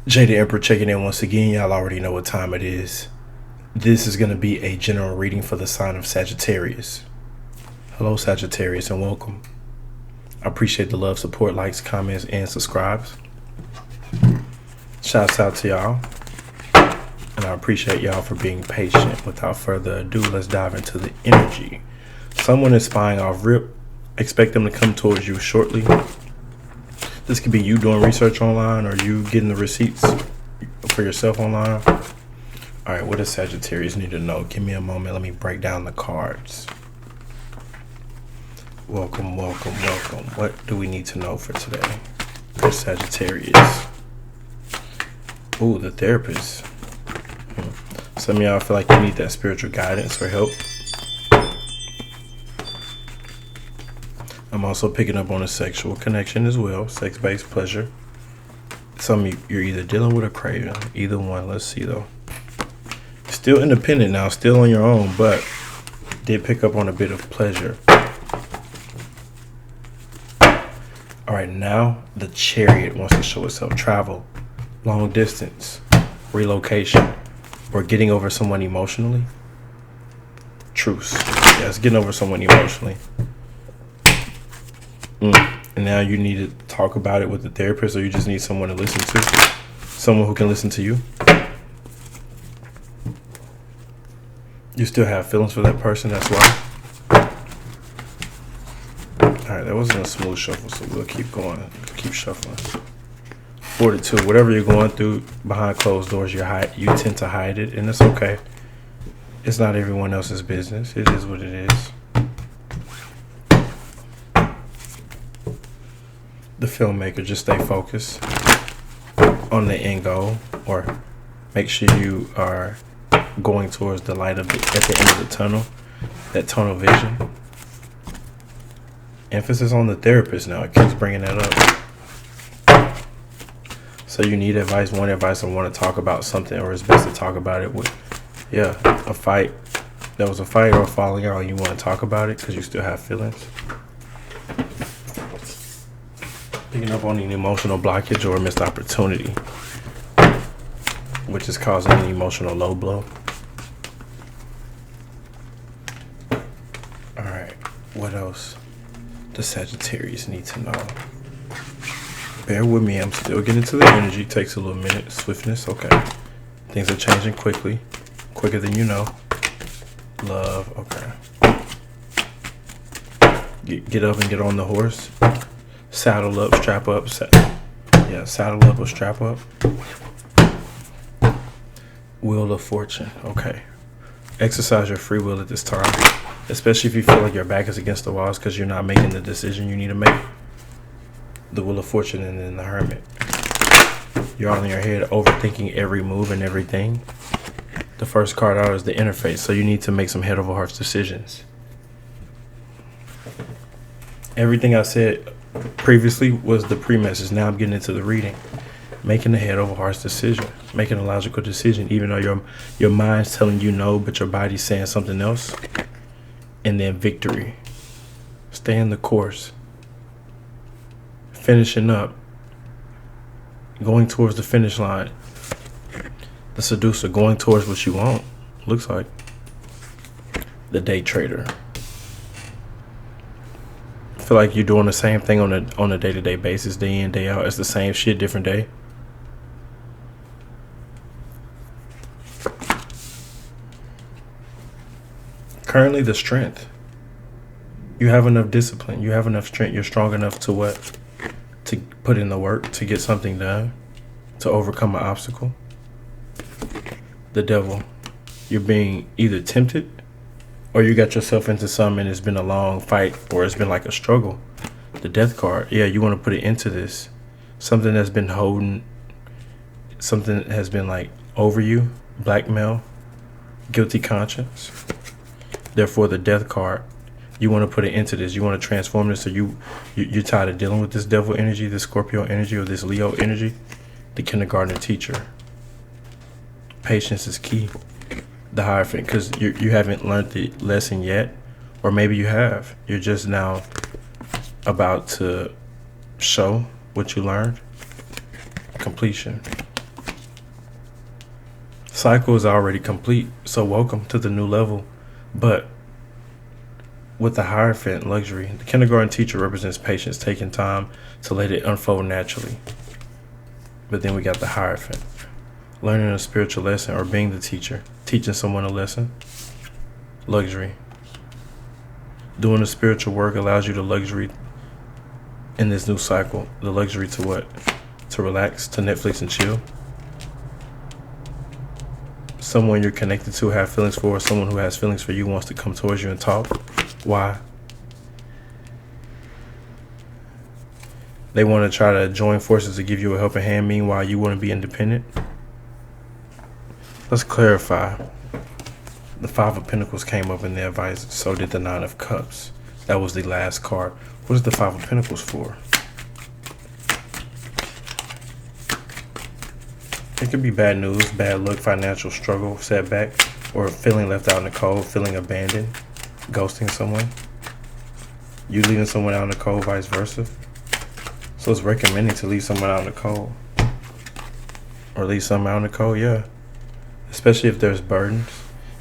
Jay the Emperor checking in once again. Y'all already know what time it is. This is going to be a general reading for the sign of Sagittarius. Hello, Sagittarius, and welcome. I appreciate the love, support, likes, comments, and subscribes. Shouts out to y'all. And I appreciate y'all for being patient. Without further ado, let's dive into the energy. Someone is spying off rip. Expect them to come towards you shortly. This could be you doing research online or you getting the receipts for yourself online. All right, what does Sagittarius need to know? Give me a moment. Let me break down the cards. Welcome, welcome, welcome. What do we need to know for today? For Sagittarius. Ooh, the therapist. Some of y'all feel like you need that spiritual guidance or help. I'm also picking up on a sexual connection as well. Sex-based pleasure. Some of you, you're either dealing with a craving. Either one. Let's see though. Still independent now. Still on your own. But did pick up on a bit of pleasure. Alright, now the Chariot wants to show itself. Travel. Long distance. Relocation. Or getting over someone emotionally. Truce. Yes, getting over someone emotionally. And now you need to talk about it with the therapist, or you just need someone to listen to. Someone who can listen to you. You still have feelings for that person, that's why. Alright, that wasn't a smooth shuffle, so we'll keep going. Keep shuffling. Fortitude. Whatever you're going through behind closed doors, you tend to hide it, and it's okay. It's not everyone else's business. It is what it is. The filmmaker, just stay focused on the end goal, or make sure you are going towards the light at the end of the tunnel, that tunnel vision. Emphasis on the therapist now. It keeps bringing that up. So you need advice, want advice, or want to talk about something, or it's best to talk about it with, a fight. There was a fight or a falling out, and you want to talk about it because you still have feelings. Picking up on an emotional blockage or a missed opportunity, which is causing an emotional low blow. Alright, what else does Sagittarius need to know? Bear with me, I'm still getting to the energy. Takes a little minute. Swiftness, okay. Things are changing quickly. Quicker than you know. Love, okay. Get up and get on the horse. Saddle up, strap up. Saddle up or strap up. Wheel of Fortune. Okay. Exercise your free will at this time. Especially if you feel like your back is against the walls because you're not making the decision you need to make. The Wheel of Fortune and then the Hermit. You're all in your head overthinking every move and everything. The first card out is the interface. So you need to make some head over heart decisions. Everything I said previously was the pre-message. Now I'm getting into the reading. Making the head over heart's decision. Making a logical decision, even though your mind's telling you no, but your body's saying something else. And then victory. Stay in the course. Finishing up. Going towards the finish line. The seducer, going towards what you want. Looks like. The day trader. Feel like you're doing the same thing on a day-to-day basis, day in, day out. It's the same shit, different day. Currently, the strength. You have enough discipline. You have enough strength. You're strong enough to what? To put in the work, to get something done, to overcome an obstacle. The devil. You're being either tempted, or you got yourself into something and it's been a long fight, or it's been like a struggle. The Death card. Yeah, you want to put it into this. Something that's been holding, something that has been like over you. Blackmail. Guilty conscience. Therefore, the Death card. You want to put it into this. You want to transform this. So you're tired of dealing with this devil energy, this Scorpio energy, or this Leo energy. The kindergarten teacher. Patience is key. The Hierophant, because you haven't learned the lesson yet, or maybe you have. You're just now about to show what you learned. Completion. Cycle is already complete, so welcome to the new level. But with the Hierophant, luxury, the kindergarten teacher represents patience, taking time to let it unfold naturally. But then we got the Hierophant, learning a spiritual lesson or being the teacher, teaching someone a lesson. Luxury, doing the spiritual work allows you the luxury in this new cycle. The luxury to what? To relax, to Netflix and chill. Someone you're connected to, have feelings for, someone who has feelings for you wants to come towards you and talk. Why? They want to try to join forces to give you a helping hand. Meanwhile, you want to be independent. Let's clarify. The Five of Pentacles came up in the advice. So did the Nine of Cups. That was the last card. What is the Five of Pentacles for? It could be bad news, bad luck, financial struggle, setback, or feeling left out in the cold, feeling abandoned, ghosting someone. You leaving someone out in the cold, vice versa. So it's recommending to leave someone out in the cold. Or leave someone out in the cold, yeah. Especially if there's burdens.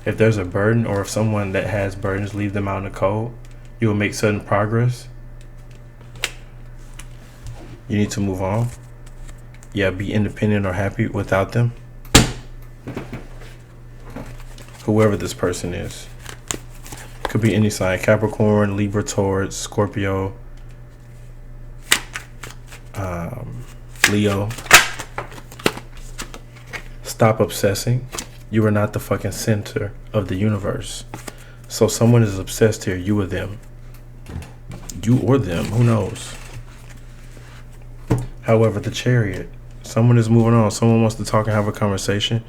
If there's a burden, or if someone that has burdens, leave them out in the cold, you will make sudden progress. You need to move on. Yeah, be independent or happy without them. Whoever this person is. Could be any sign. Capricorn, Libra, Taurus, Scorpio, Leo. Stop obsessing. You are not the fucking center of the universe. So someone is obsessed here. You or them. You or them. Who knows? However, the Chariot. Someone is moving on. Someone wants to talk and have a conversation.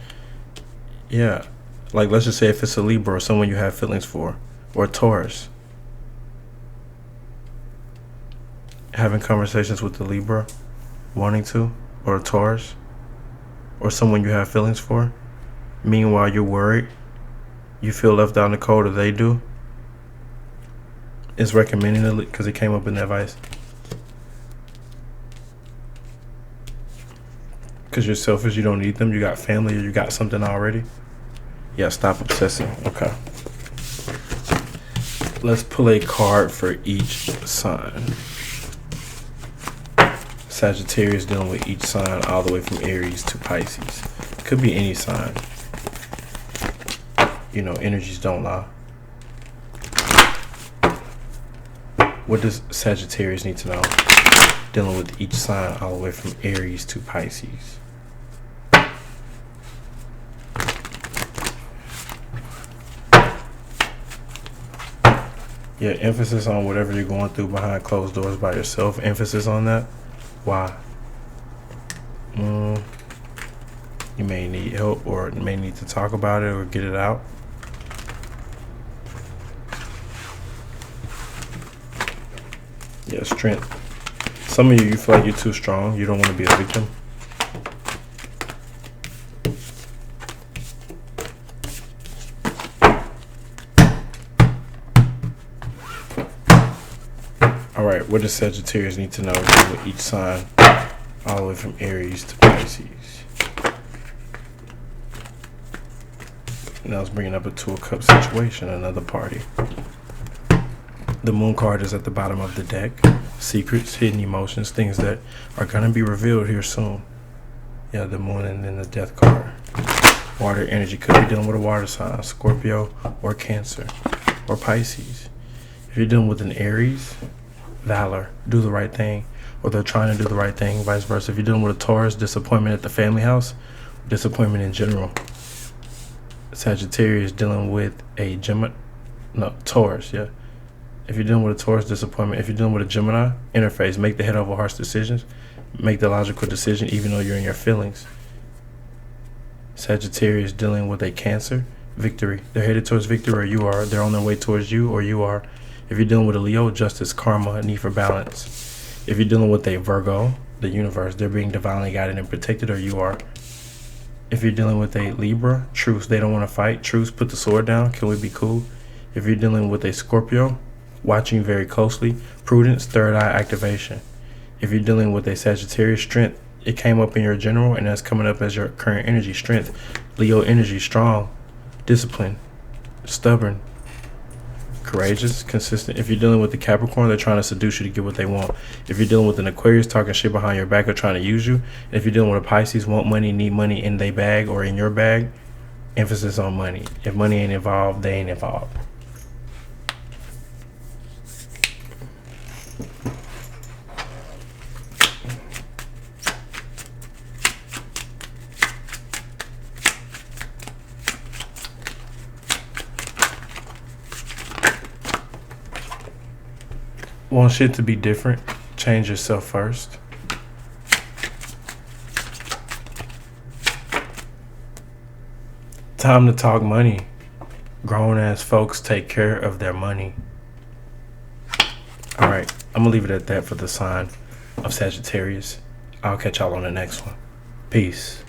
Yeah. Like, let's just say if it's a Libra or someone you have feelings for. Or a Taurus. Having conversations with the Libra. Wanting to. Or a Taurus. Or someone you have feelings for. Meanwhile, you're worried. You feel left out in the cold, or they do. It's recommending it because it came up in the advice. Because you're selfish, you don't need them, you got family, or you got something already. Yeah, stop obsessing. Okay. Let's pull a card for each sign. Sagittarius dealing with each sign all the way from Aries to Pisces. Could be any sign. You know, energies don't lie. What does Sagittarius need to know? Dealing with each sign all the way from Aries to Pisces. Yeah, emphasis on whatever you're going through behind closed doors by yourself. Emphasis on that. Why? You may need help, or may need to talk about it or get it out. Yeah, strength. Some of you feel like you're too strong. You don't want to be a victim. Alright, what does Sagittarius need to know with each sign all the way from Aries to Pisces? Now it's bringing up a Two of Cups situation, another party. The Moon card is at the bottom of the deck. Secrets, hidden emotions, things that are going to be revealed here soon. Yeah, the Moon and then the Death card. Water energy could be dealing with a water sign, Scorpio or Cancer or Pisces. If you're dealing with an Aries, valor, do the right thing, or they're trying to do the right thing, vice versa. If you're dealing with a Taurus, disappointment at the family house, disappointment in general. Sagittarius dealing with a Taurus, yeah. If you're dealing with a Taurus, disappointment. If you're dealing with a Gemini, interface, make the head over heart's decisions, make the logical decision even though you're in your feelings. Sagittarius dealing with a Cancer, victory. They're headed towards victory, or you are. They're on their way towards you, or you are. If you're dealing with a Leo, justice, karma, need for balance. If you're dealing with a Virgo, the universe, they're being divinely guided and protected, or you are. If you're dealing with a Libra, truce, they don't want to fight. Truce, put the sword down. Can we be cool? If you're dealing with a Scorpio, watching very closely. Prudence, third eye activation. If you're dealing with a Sagittarius, strength It came up in your general, and that's coming up as your current energy. Strength. Leo energy, strong, disciplined, stubborn, courageous, consistent. If you're dealing with the Capricorn, they're trying to seduce you to get what they want. If you're dealing with an Aquarius, talking shit behind your back or trying to use you. And if you're dealing with a Pisces, want money, need money in their bag or in your bag, emphasis on money. If money ain't involved, they ain't involved. Want shit to be different? Change yourself first. Time to talk money. Grown ass folks take care of their money. All right, I'm gonna leave it at that for the sign of Sagittarius. I'll catch y'all on the next one. Peace.